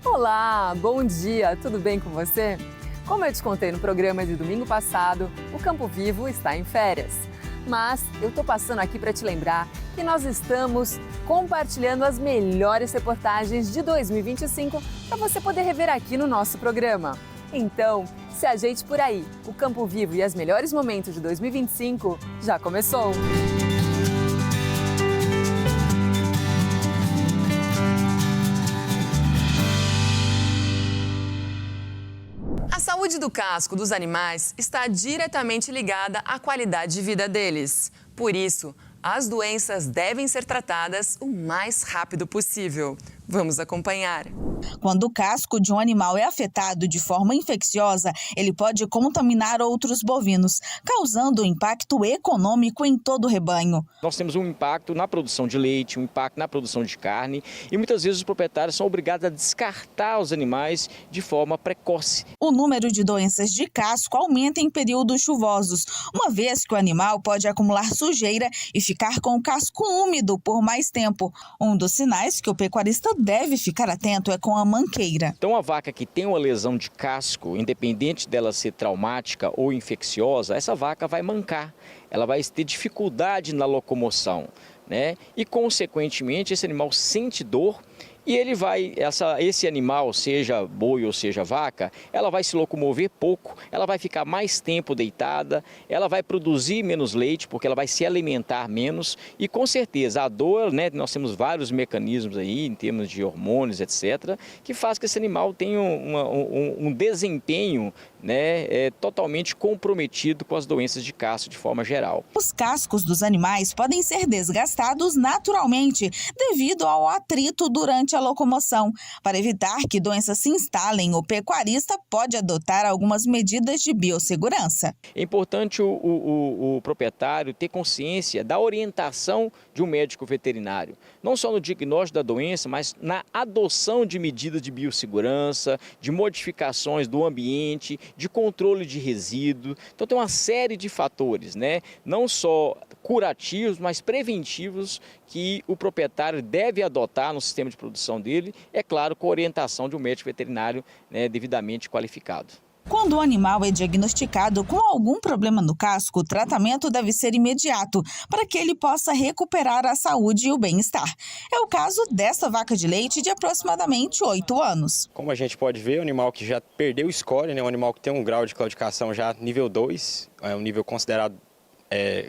Olá, bom dia, tudo bem com você? Como eu te contei no programa de domingo passado, o Campo Vivo está em férias. Mas eu estou passando aqui para te lembrar que nós estamos compartilhando as melhores reportagens de 2025 para você poder rever aqui no nosso programa. Então, se ajeite por aí, o Campo Vivo e os melhores momentos de 2025 já começou! A saúde do casco dos animais está diretamente ligada à qualidade de vida deles. Por isso, as doenças devem ser tratadas o mais rápido possível. Vamos acompanhar. Quando o casco de um animal é afetado de forma infecciosa, ele pode contaminar outros bovinos, causando um impacto econômico em todo o rebanho. Nós temos um impacto na produção de leite, um impacto na produção de carne e muitas vezes os proprietários são obrigados a descartar os animais de forma precoce. O número de doenças de casco aumenta em períodos chuvosos, uma vez que o animal pode acumular sujeira e ficar com o casco úmido por mais tempo. Um dos sinais que o pecuarista deve ficar atento é com a manqueira. Então a vaca que tem uma lesão de casco, independente dela ser traumática ou infecciosa, essa vaca vai mancar, ela vai ter dificuldade na locomoção, né? E consequentemente esse animal sente dor. E esse animal, seja boi ou seja vaca, ela vai se locomover pouco, ela vai ficar mais tempo deitada, ela vai produzir menos leite porque ela vai se alimentar menos e com certeza a dor, né, nós temos vários mecanismos aí em termos de hormônios, etc., que faz que esse animal tenha um desempenho, né, totalmente comprometido com as doenças de casco de forma geral. Os cascos dos animais podem ser desgastados naturalmente devido ao atrito durante a locomoção. Para evitar que doenças se instalem, o pecuarista pode adotar algumas medidas de biossegurança. É importante o proprietário ter consciência da orientação de um médico veterinário, não só no diagnóstico da doença, mas na adoção de medidas de biossegurança, de modificações do ambiente, de controle de resíduos. Então tem uma série de fatores, né? Não só curativos, mas preventivos que o proprietário deve adotar no sistema de produção dele, é claro, com a orientação de um médico veterinário, né, devidamente qualificado. Quando o animal é diagnosticado com algum problema no casco, o tratamento deve ser imediato para que ele possa recuperar a saúde e o bem-estar. É o caso desta vaca de leite de aproximadamente 8 anos. Como a gente pode ver, o animal que já perdeu o score, né, um animal que tem um grau de claudicação já nível 2, é um nível considerado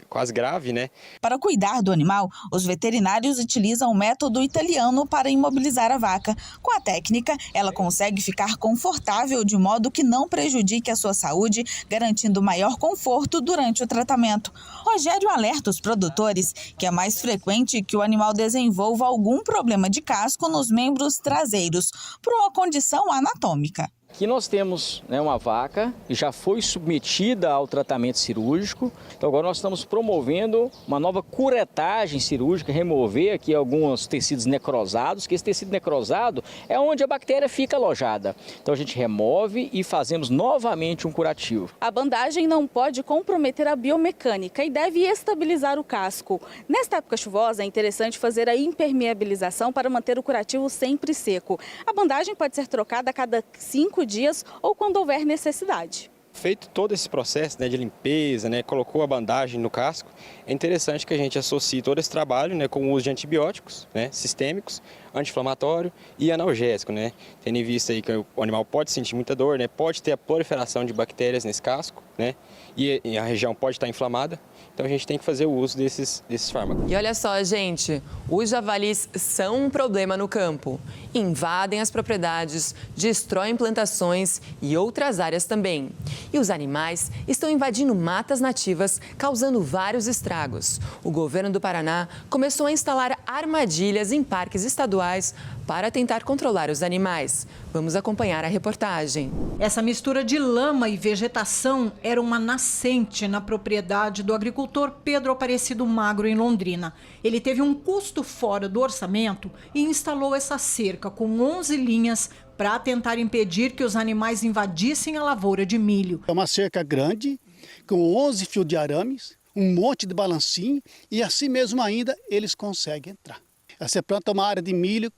quase grave, né? Para cuidar do animal, os veterinários utilizam o método italiano para imobilizar a vaca. Com a técnica, ela consegue ficar confortável de modo que não prejudique a sua saúde, garantindo maior conforto durante o tratamento. Rogério alerta os produtores que é mais frequente que o animal desenvolva algum problema de casco nos membros traseiros, por uma condição anatômica. Aqui nós temos, né, uma vaca que já foi submetida ao tratamento cirúrgico. Então agora nós estamos promovendo uma nova curetagem cirúrgica, remover aqui alguns tecidos necrosados, que esse tecido necrosado é onde a bactéria fica alojada. Então a gente remove e fazemos novamente um curativo. A bandagem não pode comprometer a biomecânica e deve estabilizar o casco. Nesta época chuvosa é interessante fazer a impermeabilização para manter o curativo sempre seco. A bandagem pode ser trocada a cada 5 dias ou quando houver necessidade. Feito todo esse processo, né, de limpeza, né, colocou a bandagem no casco, é interessante que a gente associe todo esse trabalho, né, com o uso de antibióticos, né, sistêmicos, anti-inflamatório e analgésico, né, tendo em vista aí que o animal pode sentir muita dor, né, pode ter a proliferação de bactérias nesse casco, né, e a região pode estar inflamada. Então a gente tem que fazer o uso desses fármacos. E olha só, gente, os javalis são um problema no campo. Invadem as propriedades, destroem plantações e outras áreas também. E os animais estão invadindo matas nativas, causando vários estragos. O governo do Paraná começou a instalar armadilhas em parques estaduais para tentar controlar os animais. Vamos acompanhar a reportagem. Essa mistura de lama e vegetação era uma nascente na propriedade do agricultor Pedro Aparecido Magro, em Londrina. Ele teve um custo fora do orçamento e instalou essa cerca com 11 linhas para tentar impedir que os animais invadissem a lavoura de milho. É uma cerca grande, com 11 fios de arames, um monte de balancinho e assim mesmo ainda eles conseguem entrar. Você planta uma área de milho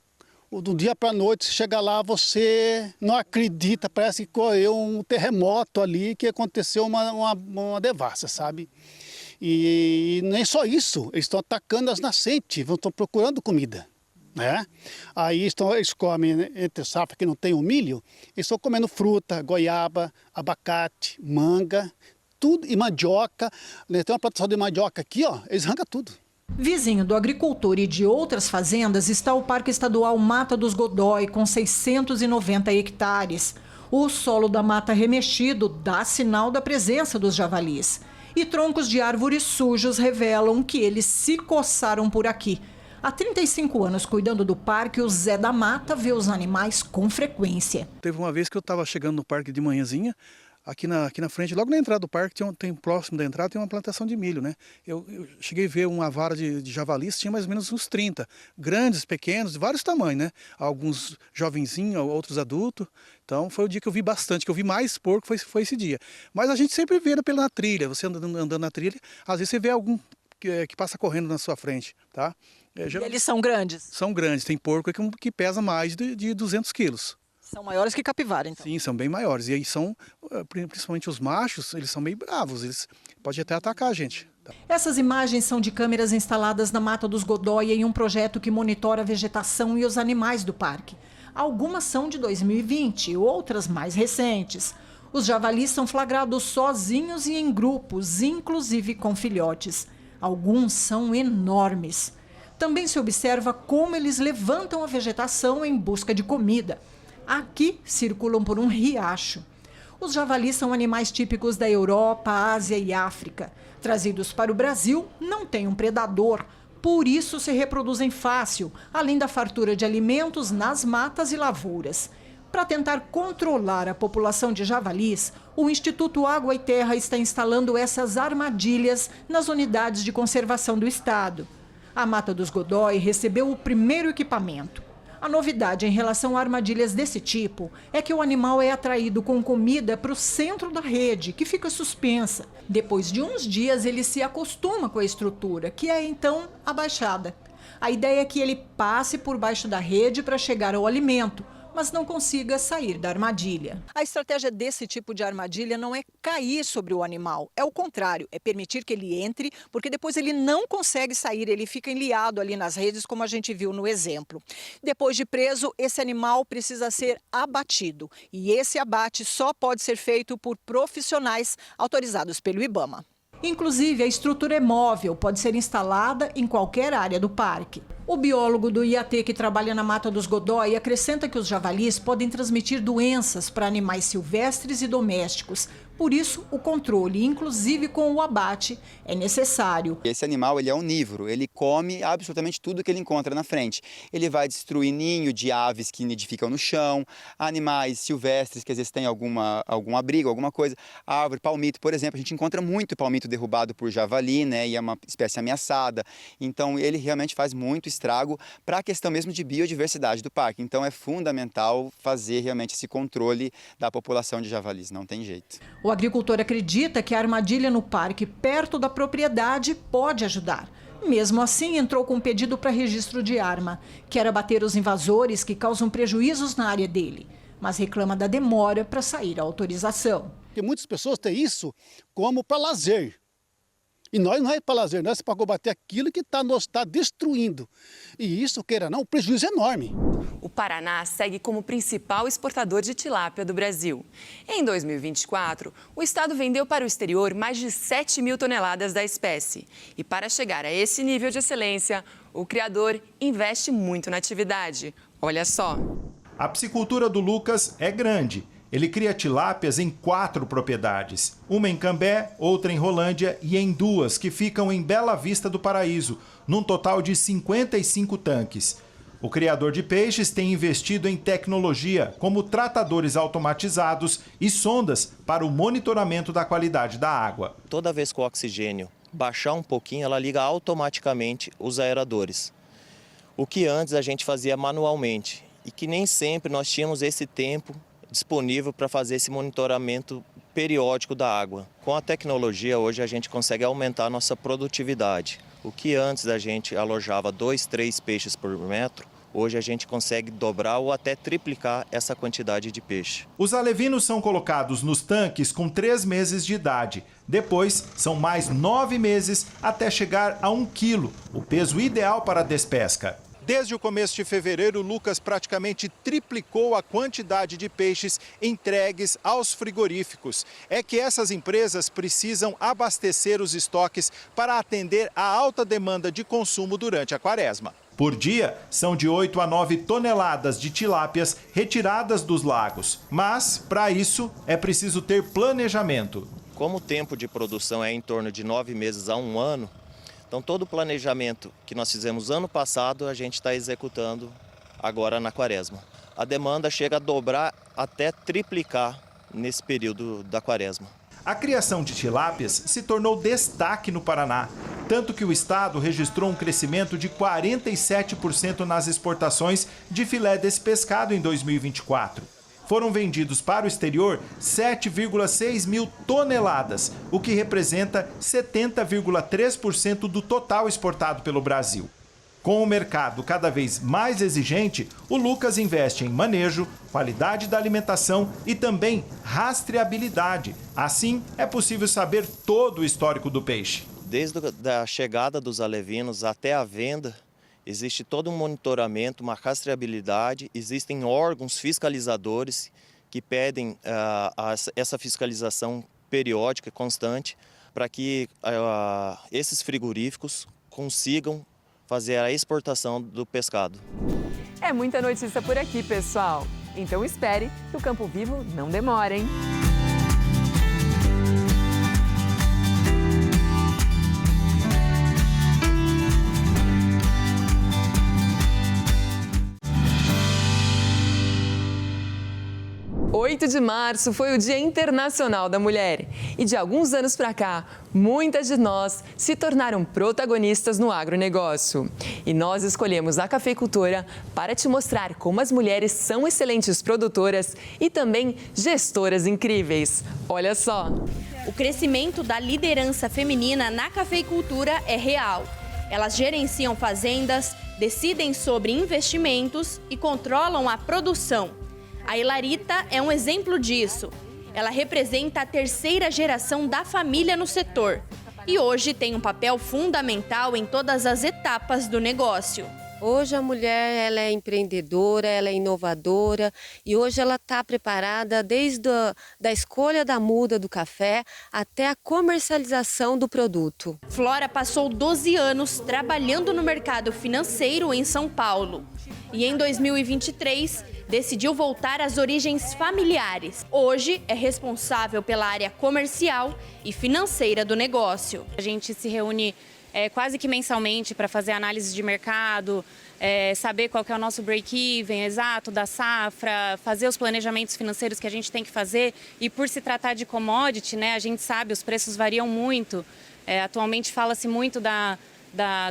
do dia para a noite, você chega lá, você não acredita, parece que correu um terremoto ali, que aconteceu uma devassa, sabe? E nem só isso, eles estão atacando as nascentes, estão procurando comida, né? Aí eles comem, entre safra que não tem o milho, eles estão comendo fruta, goiaba, abacate, manga, tudo, e mandioca, né? Tem uma plantação de mandioca aqui, ó, eles arrancam tudo. Vizinho do agricultor e de outras fazendas está o Parque Estadual Mata dos Godói, com 690 hectares. O solo da mata remexido dá sinal da presença dos javalis. E troncos de árvores sujos revelam que eles se coçaram por aqui. Há 35 anos cuidando do parque, o Zé da Mata vê os animais com frequência. Teve uma vez que eu estava chegando no parque de manhãzinha, aqui na frente, logo na entrada do parque, próximo da entrada, tem uma plantação de milho, né? Eu cheguei a ver uma vara de javalis, tinha mais ou menos uns 30, grandes, pequenos, de vários tamanhos, né? Alguns jovenzinhos, outros adultos. Então foi o dia que eu vi bastante, que eu vi mais porco, foi esse dia. Mas a gente sempre vê na trilha, você andando na trilha, às vezes você vê algum que passa correndo na sua frente, tá? E eles são grandes? São grandes, tem porco que pesa mais de 200 quilos. São maiores que capivara, então? Sim, são bem maiores. E aí principalmente os machos, eles são meio bravos, eles podem até atacar a gente. Essas imagens são de câmeras instaladas na Mata dos Godói em um projeto que monitora a vegetação e os animais do parque. Algumas são de 2020, outras mais recentes. Os javalis são flagrados sozinhos e em grupos, inclusive com filhotes. Alguns são enormes. Também se observa como eles levantam a vegetação em busca de comida. Aqui circulam por um riacho. Os javalis são animais típicos da Europa, Ásia e África. Trazidos para o Brasil, não têm um predador. Por isso se reproduzem fácil, além da fartura de alimentos nas matas e lavouras. Para tentar controlar a população de javalis, o Instituto Água e Terra está instalando essas armadilhas nas unidades de conservação do estado. A Mata dos Godói recebeu o primeiro equipamento. A novidade em relação a armadilhas desse tipo é que o animal é atraído com comida para o centro da rede, que fica suspensa. Depois de uns dias, ele se acostuma com a estrutura, que é então abaixada. A ideia é que ele passe por baixo da rede para chegar ao alimento, mas não consiga sair da armadilha. A estratégia desse tipo de armadilha não é cair sobre o animal, é o contrário, é permitir que ele entre, porque depois ele não consegue sair, ele fica enliado ali nas redes, como a gente viu no exemplo. Depois de preso, esse animal precisa ser abatido, e esse abate só pode ser feito por profissionais autorizados pelo IBAMA. Inclusive, a estrutura é móvel, pode ser instalada em qualquer área do parque. O biólogo do IAT que trabalha na Mata dos Godói acrescenta que os javalis podem transmitir doenças para animais silvestres e domésticos. Por isso, o controle, inclusive com o abate, é necessário. Esse animal ele é onívoro, ele come absolutamente tudo que ele encontra na frente. Ele vai destruir ninho de aves que nidificam no chão, animais silvestres que às vezes têm algum abrigo, alguma coisa. Árvore, palmito, por exemplo, a gente encontra muito palmito derrubado por javali, né? E é uma espécie ameaçada. Então ele realmente faz muito estrago para a questão mesmo de biodiversidade do parque. Então é fundamental fazer realmente esse controle da população de javalis, não tem jeito. O agricultor acredita que a armadilha no parque, perto da propriedade, pode ajudar. Mesmo assim, entrou com um pedido para registro de arma. Quer abater os invasores que causam prejuízos na área dele, mas reclama da demora para sair a autorização. Porque muitas pessoas têm isso como para lazer. E nós não é para lazer, nós é para combater aquilo que nos está destruindo. E isso, queira não, o prejuízo é enorme. O Paraná segue como principal exportador de tilápia do Brasil. Em 2024, o estado vendeu para o exterior mais de 7 mil toneladas da espécie. E para chegar a esse nível de excelência, o criador investe muito na atividade. Olha só. A piscicultura do Lucas é grande. Ele cria tilápias em 4 propriedades. Uma em Cambé, outra em Rolândia e em 2 que ficam em Bela Vista do Paraíso, num total de 55 tanques. O criador de peixes tem investido em tecnologia, como tratadores automatizados e sondas para o monitoramento da qualidade da água. Toda vez que o oxigênio baixar um pouquinho, ela liga automaticamente os aeradores. O que antes a gente fazia manualmente e que nem sempre nós tínhamos esse tempo disponível para fazer esse monitoramento periódico da água. Com a tecnologia, hoje a gente consegue aumentar a nossa produtividade. O que antes a gente alojava 2, 3 peixes por metro, hoje a gente consegue dobrar ou até triplicar essa quantidade de peixe. Os alevinos são colocados nos tanques com 3 meses de idade. Depois, são mais 9 meses até chegar a 1 quilo, o peso ideal para a despesca. Desde o começo de fevereiro, o Lucas praticamente triplicou a quantidade de peixes entregues aos frigoríficos. É que essas empresas precisam abastecer os estoques para atender a alta demanda de consumo durante a quaresma. Por dia, são de 8 a 9 toneladas de tilápias retiradas dos lagos. Mas, para isso, é preciso ter planejamento. Como o tempo de produção é em torno de 9 meses a 1 ano, então todo o planejamento que nós fizemos ano passado, a gente está executando agora na quaresma. A demanda chega a dobrar até triplicar nesse período da quaresma. A criação de tilápias se tornou destaque no Paraná, tanto que o estado registrou um crescimento de 47% nas exportações de filé desse pescado em 2024. Foram vendidos para o exterior 7,6 mil toneladas, o que representa 70,3% do total exportado pelo Brasil. Com o mercado cada vez mais exigente, o Lucas investe em manejo, qualidade da alimentação e também rastreabilidade. Assim, é possível saber todo o histórico do peixe. Desde a chegada dos alevinos até a venda, existe todo um monitoramento, uma rastreabilidade, existem órgãos fiscalizadores que pedem essa fiscalização periódica, constante, para que esses frigoríficos consigam fazer a exportação do pescado. É muita notícia por aqui, pessoal. Então espere que o Campo Vivo não demora, hein? O 8 de março foi o Dia Internacional da Mulher e de alguns anos para cá, muitas de nós se tornaram protagonistas no agronegócio. E nós escolhemos a cafeicultora para te mostrar como as mulheres são excelentes produtoras e também gestoras incríveis. Olha só! O crescimento da liderança feminina na cafeicultura é real. Elas gerenciam fazendas, decidem sobre investimentos e controlam a produção. A Hilarita é um exemplo disso. Ela representa a 3ª geração da família no setor e hoje tem um papel fundamental em todas as etapas do negócio. Hoje a mulher ela é empreendedora, ela é inovadora e hoje ela está preparada desde da escolha da muda do café até a comercialização do produto. Flora passou 12 anos trabalhando no mercado financeiro em São Paulo e em 2023 decidiu voltar às origens familiares. Hoje é responsável pela área comercial e financeira do negócio. A gente se reúne quase que mensalmente para fazer análise de mercado, saber qual que é o nosso break-even exato da safra, fazer os planejamentos financeiros que a gente tem que fazer. E por se tratar de commodity, né, a gente sabe, os preços variam muito. Atualmente fala-se muito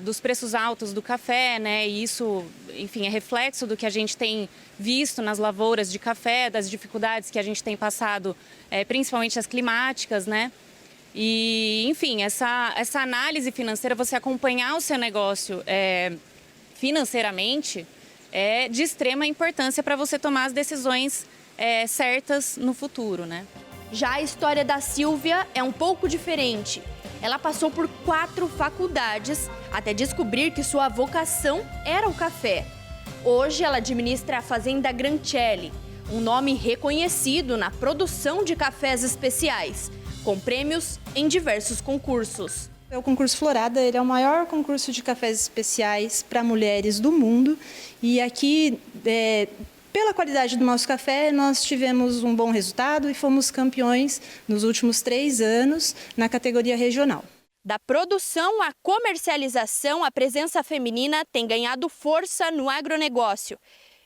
dos preços altos do café, né? E isso, enfim, é reflexo do que a gente tem visto nas lavouras de café, das dificuldades que a gente tem passado, principalmente as climáticas, né? E, enfim, essa análise financeira, você acompanhar o seu negócio financeiramente, é de extrema importância para você tomar as decisões certas no futuro, né? Já a história da Silvia é um pouco diferente. Ela passou por 4 faculdades até descobrir que sua vocação era o café. Hoje ela administra a Fazenda Grancelli, um nome reconhecido na produção de cafés especiais, com prêmios em diversos concursos. O concurso Florada ele é o maior concurso de cafés especiais para mulheres do mundo e aqui, pela qualidade do nosso café, nós tivemos um bom resultado e fomos campeões nos últimos 3 anos na categoria regional. Da produção à comercialização, a presença feminina tem ganhado força no agronegócio.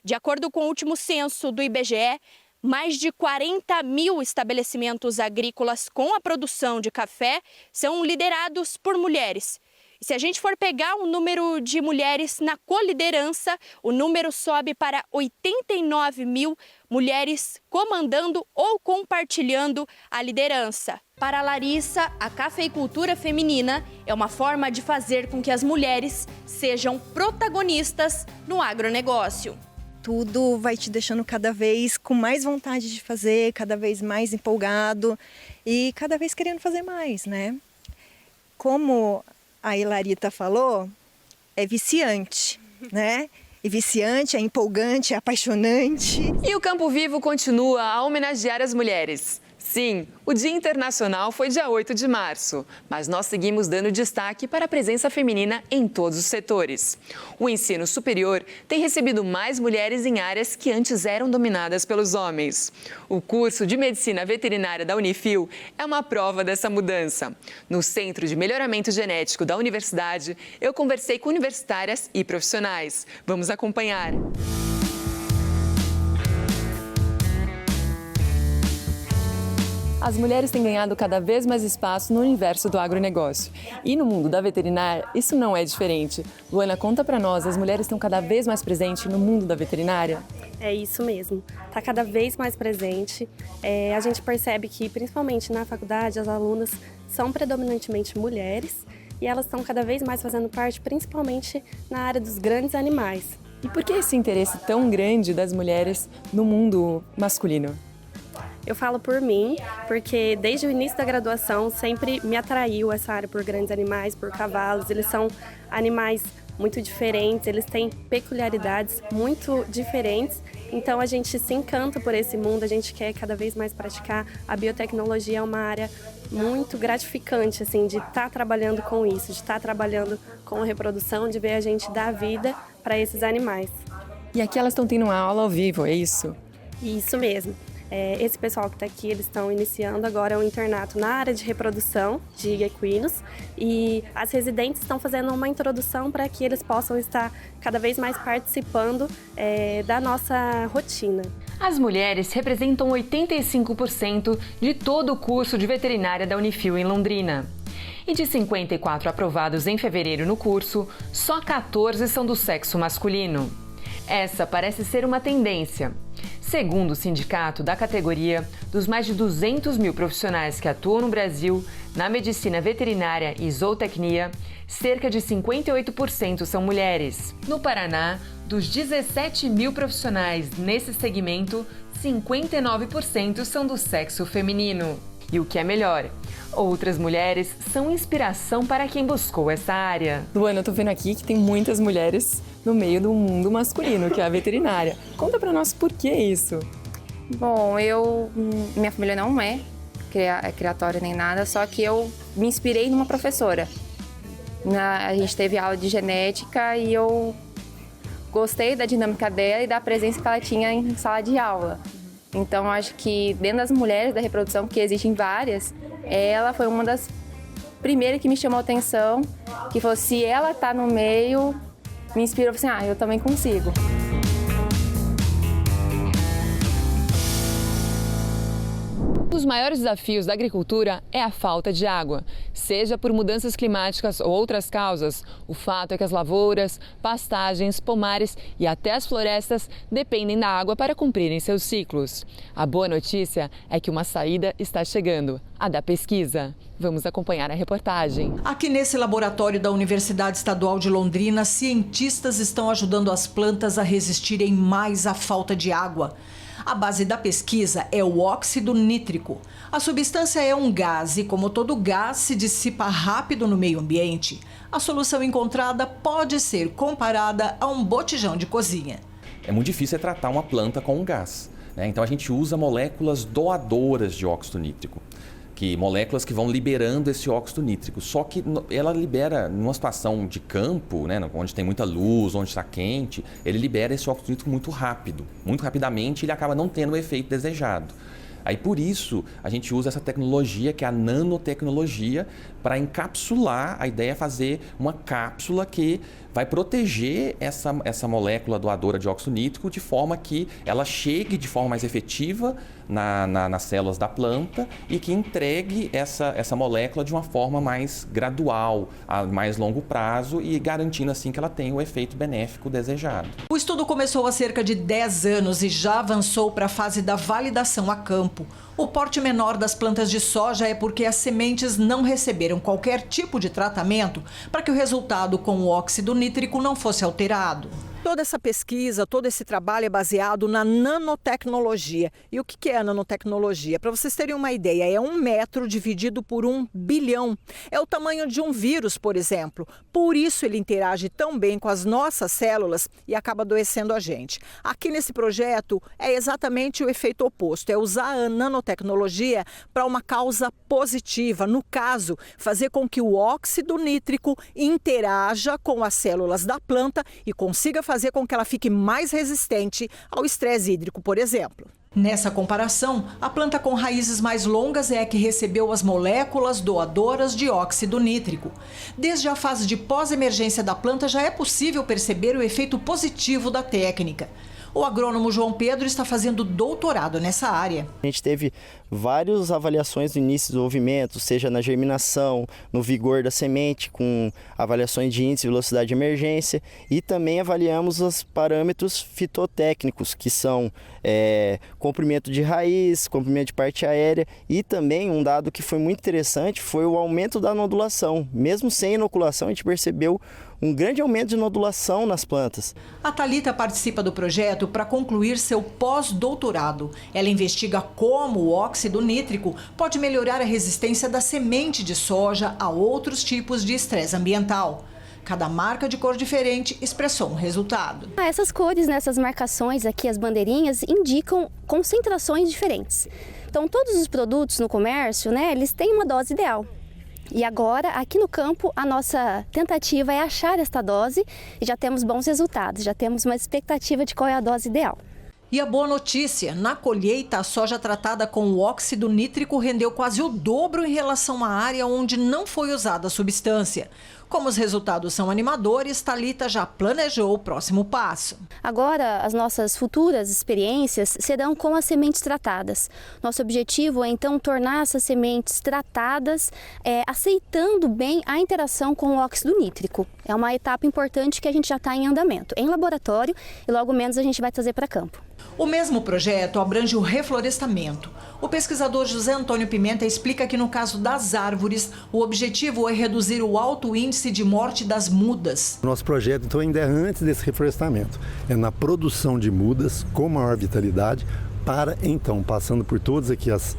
De acordo com o último censo do IBGE, mais de 40 mil estabelecimentos agrícolas com a produção de café são liderados por mulheres. E se a gente for pegar o número de mulheres na coliderança, o número sobe para 89 mil mulheres comandando ou compartilhando a liderança. Para a Larissa, a cafeicultura feminina é uma forma de fazer com que as mulheres sejam protagonistas no agronegócio. Tudo vai te deixando cada vez com mais vontade de fazer, cada vez mais empolgado e cada vez querendo fazer mais, né? Como a Hilarita falou, é viciante, né? É viciante, é empolgante, é apaixonante. E o Campo Vivo continua a homenagear as mulheres. Sim, o Dia Internacional foi dia 8 de março, mas nós seguimos dando destaque para a presença feminina em todos os setores. O ensino superior tem recebido mais mulheres em áreas que antes eram dominadas pelos homens. O curso de Medicina Veterinária da Unifil é uma prova dessa mudança. No Centro de Melhoramento Genético da Universidade, eu conversei com universitárias e profissionais. Vamos acompanhar. As mulheres têm ganhado cada vez mais espaço no universo do agronegócio. E no mundo da veterinária, isso não é diferente. Luana, conta pra nós, as mulheres estão cada vez mais presentes no mundo da veterinária? É isso mesmo, está cada vez mais presente. A gente percebe que, principalmente na faculdade, as alunas são predominantemente mulheres e elas estão cada vez mais fazendo parte, principalmente na área dos grandes animais. E por que esse interesse tão grande das mulheres no mundo masculino? Eu falo por mim, porque desde o início da graduação sempre me atraiu essa área por grandes animais, por cavalos. Eles são animais muito diferentes, eles têm peculiaridades muito diferentes. Então a gente se encanta por esse mundo, a gente quer cada vez mais praticar. A biotecnologia é uma área muito gratificante, assim, de estar trabalhando com isso, de estar trabalhando com a reprodução, de ver a gente dar vida para esses animais. E aqui elas estão tendo uma aula ao vivo, é isso? Isso mesmo. Esse pessoal que está aqui, eles estão iniciando agora um internato na área de reprodução de equinos e as residentes estão fazendo uma introdução para que eles possam estar cada vez mais participando da nossa rotina. As mulheres representam 85% de todo o curso de veterinária da Unifil em Londrina. E de 54 aprovados em fevereiro no curso, só 14 são do sexo masculino. Essa parece ser uma tendência. Segundo o sindicato da categoria, dos mais de 200 mil profissionais que atuam no Brasil, na medicina veterinária e zootecnia, cerca de 58% são mulheres. No Paraná, dos 17 mil profissionais nesse segmento, 59% são do sexo feminino. E o que é melhor, outras mulheres são inspiração para quem buscou essa área. Luana, eu tô vendo aqui que tem muitas mulheres no meio do mundo masculino, que é a veterinária. Conta pra nós por que isso. Bom, minha família não é criatória nem nada, só que eu me inspirei numa professora. A gente teve aula de genética e eu gostei da dinâmica dela e da presença que ela tinha em sala de aula. Então, acho que dentro das mulheres da reprodução, que existem várias, ela foi uma das primeiras que me chamou a atenção, que falou, se ela está no meio, me inspirou, assim, eu também consigo. Um dos maiores desafios da agricultura é a falta de água. Seja por mudanças climáticas ou outras causas, o fato é que as lavouras, pastagens, pomares e até as florestas dependem da água para cumprirem seus ciclos. A boa notícia é que uma saída está chegando, a da pesquisa. Vamos acompanhar a reportagem. Aqui nesse laboratório da Universidade Estadual de Londrina, cientistas estão ajudando as plantas a resistirem mais à falta de água. A base da pesquisa é o óxido nítrico. A substância é um gás e, como todo gás se dissipa rápido no meio ambiente, a solução encontrada pode ser comparada a um botijão de cozinha. É muito difícil tratar uma planta com um gás, né? Então a gente usa moléculas doadoras de óxido nítrico. Moléculas que vão liberando esse óxido nítrico. Só que ela libera, numa situação de campo, né, onde tem muita luz, onde está quente, ele libera esse óxido nítrico muito rápido. Muito rapidamente ele acaba não tendo o efeito desejado. Aí por isso a gente usa essa tecnologia, que é a nanotecnologia, para encapsular. A ideia é fazer uma cápsula que vai proteger essa molécula doadora de óxido nítrico de forma que ela chegue de forma mais efetiva nas células da planta e que entregue essa molécula de uma forma mais gradual, a mais longo prazo e garantindo assim que ela tenha o efeito benéfico desejado. O estudo começou há cerca de 10 anos e já avançou para a fase da validação a campo. O porte menor das plantas de soja é porque as sementes não receberam qualquer tipo de tratamento para que o resultado com o óxido nítrico não fosse alterado. Toda essa pesquisa, todo esse trabalho é baseado na nanotecnologia. E o que é a nanotecnologia? Para vocês terem uma ideia, é 1 metro dividido por 1 bilhão. É o tamanho de um vírus, por exemplo. Por isso ele interage tão bem com as nossas células e acaba adoecendo a gente. Aqui nesse projeto é exatamente o efeito oposto. É usar a nanotecnologia para uma causa positiva. No caso, fazer com que o óxido nítrico interaja com as células da planta e consiga fazer com que ela fique mais resistente ao estresse hídrico, por exemplo. Nessa comparação, a planta com raízes mais longas é a que recebeu as moléculas doadoras de óxido nítrico. Desde a fase de pós-emergência da planta já é possível perceber o efeito positivo da técnica. O agrônomo João Pedro está fazendo doutorado nessa área. A gente teve várias avaliações no início do desenvolvimento, seja na germinação, no vigor da semente, com avaliações de índice e velocidade de emergência, e também avaliamos os parâmetros fitotécnicos, que são comprimento de raiz, comprimento de parte aérea, e também um dado que foi muito interessante foi o aumento da nodulação. Mesmo sem inoculação, a gente percebeu um grande aumento de nodulação nas plantas. A Thalita participa do projeto para concluir seu pós-doutorado. Ela investiga como o óxido nítrico pode melhorar a resistência da semente de soja a outros tipos de estresse ambiental. Cada marca de cor diferente expressou um resultado. Essas cores, essas marcações aqui, as bandeirinhas, indicam concentrações diferentes. Então, todos os produtos no comércio, eles têm uma dose ideal. E agora, aqui no campo, a nossa tentativa é achar esta dose e já temos bons resultados, já temos uma expectativa de qual é a dose ideal. E a boa notícia, na colheita, a soja tratada com o óxido nítrico rendeu quase o dobro em relação à área onde não foi usada a substância. Como os resultados são animadores, Thalita já planejou o próximo passo. Agora, as nossas futuras experiências serão com as sementes tratadas. Nosso objetivo é, então, tornar essas sementes tratadas, aceitando bem a interação com o óxido nítrico. É uma etapa importante que a gente já está em andamento, em laboratório, e logo menos a gente vai trazer para campo. O mesmo projeto abrange o reflorestamento. O pesquisador José Antônio Pimenta explica que no caso das árvores, o objetivo é reduzir o alto índice de morte das mudas. Nosso projeto, então, ainda é antes desse reflorestamento. É na produção de mudas com maior vitalidade para, então, passando por todas aqui as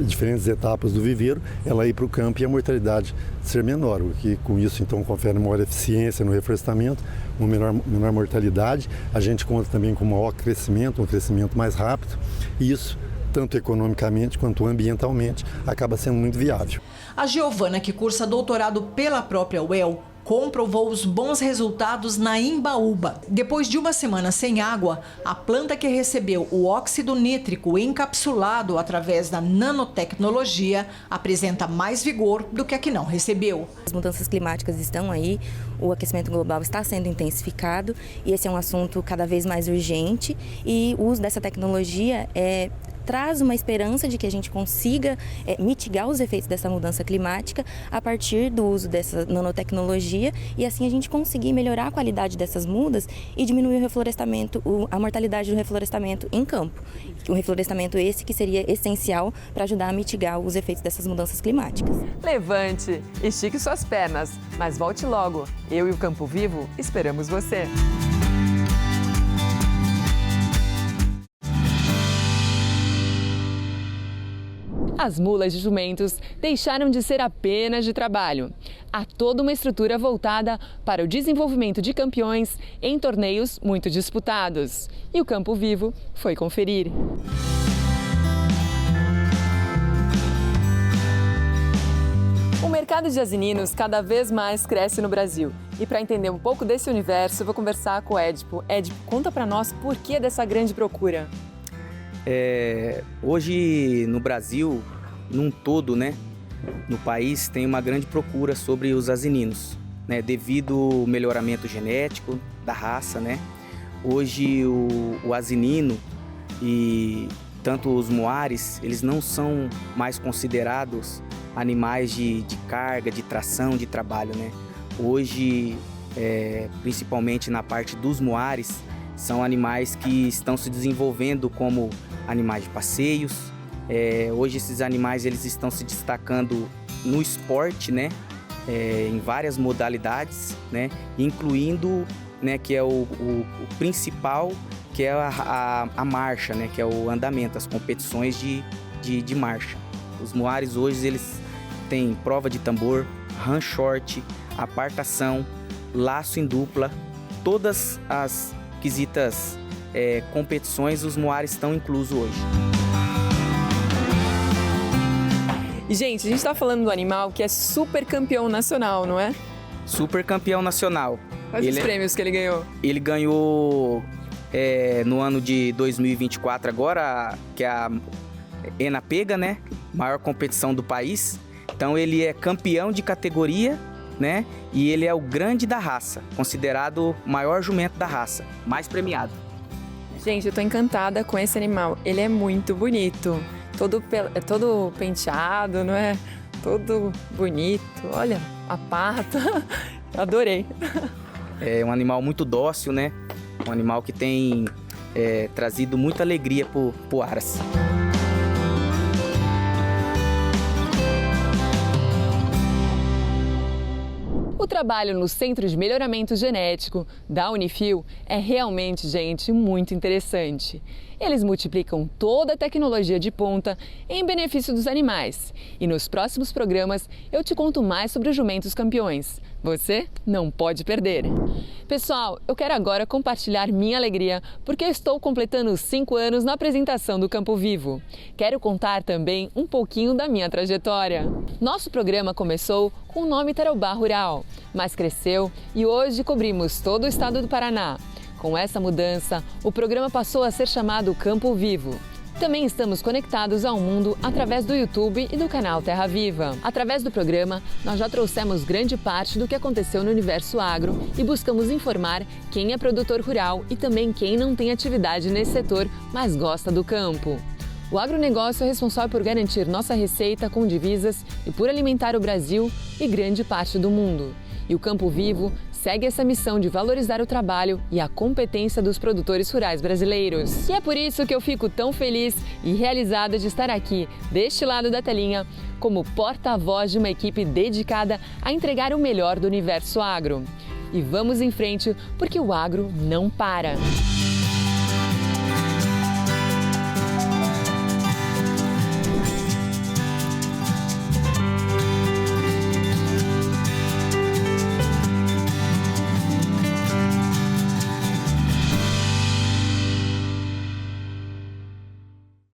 diferentes etapas do viveiro, ela ir para o campo e a mortalidade ser menor, o que com isso então confere maior eficiência no reflorestamento, uma menor mortalidade. A gente conta também com maior crescimento, um crescimento mais rápido, e isso, tanto economicamente quanto ambientalmente, acaba sendo muito viável. A Giovana, que cursa doutorado pela própria UEL, comprovou os bons resultados na Imbaúba. Depois de uma semana sem água, a planta que recebeu o óxido nítrico encapsulado através da nanotecnologia apresenta mais vigor do que a que não recebeu. As mudanças climáticas estão aí, o aquecimento global está sendo intensificado e esse é um assunto cada vez mais urgente, e o uso dessa tecnologia traz uma esperança de que a gente consiga mitigar os efeitos dessa mudança climática a partir do uso dessa nanotecnologia, e assim a gente conseguir melhorar a qualidade dessas mudas e diminuir o reflorestamento, a mortalidade do reflorestamento em campo. O reflorestamento esse que seria essencial para ajudar a mitigar os efeitos dessas mudanças climáticas. Levante, estique suas pernas, mas volte logo. Eu e o Campo Vivo esperamos você. As mulas de jumentos deixaram de ser apenas de trabalho. Há toda uma estrutura voltada para o desenvolvimento de campeões em torneios muito disputados. E o Campo Vivo foi conferir. O mercado de asininos cada vez mais cresce no Brasil. E para entender um pouco desse universo, eu vou conversar com o Édipo. Édipo, conta para nós por que dessa grande procura. Hoje no Brasil, num todo, no país, tem uma grande procura sobre os asininos, devido ao melhoramento genético da raça, Hoje o asinino tanto os muares, eles não são mais considerados animais de carga, de tração, de trabalho, né? Hoje, principalmente na parte dos muares, são animais que estão se desenvolvendo como animais de passeios. Hoje esses animais eles estão se destacando no esporte, né? Em várias modalidades, né? Incluindo, né, que é o principal, que é a marcha, né? Que é o andamento, as competições de marcha. Os muares hoje eles têm prova de tambor, run short, apartação, laço em dupla, todas as quesitas competições, os muares estão inclusos hoje. E, gente, a gente está falando do animal que é super campeão nacional, não é? Super campeão nacional. Quais os prêmios que ele ganhou? Ele ganhou no ano de 2024 agora, que é a Enapega, né? Maior competição do país. Então ele é campeão de categoria, né? E ele é o grande da raça, considerado o maior jumento da raça, mais premiado. Gente, eu tô encantada com esse animal. Ele é muito bonito. Todo penteado, não é? Todo bonito. Olha, a pata. Adorei. É um animal muito dócil, né? Um animal que tem trazido muita alegria pro Aras. O trabalho no Centro de Melhoramento Genético da Unifil é realmente, gente, muito interessante. Eles multiplicam toda a tecnologia de ponta em benefício dos animais. E nos próximos programas eu te conto mais sobre os jumentos campeões. Você não pode perder. Pessoal, eu quero agora compartilhar minha alegria porque eu estou completando 5 anos na apresentação do Campo Vivo. Quero contar também um pouquinho da minha trajetória. Nosso programa começou com o nome Tarobá Rural, mas cresceu e hoje cobrimos todo o estado do Paraná. Com essa mudança, o programa passou a ser chamado Campo Vivo. Também estamos conectados ao mundo através do YouTube e do canal Terra Viva. Através do programa, nós já trouxemos grande parte do que aconteceu no universo agro e buscamos informar quem é produtor rural e também quem não tem atividade nesse setor, mas gosta do campo. O agronegócio é responsável por garantir nossa receita com divisas e por alimentar o Brasil e grande parte do mundo. E o Campo Vivo segue essa missão de valorizar o trabalho e a competência dos produtores rurais brasileiros. E é por isso que eu fico tão feliz e realizada de estar aqui, deste lado da telinha, como porta-voz de uma equipe dedicada a entregar o melhor do universo agro. E vamos em frente, porque o agro não para.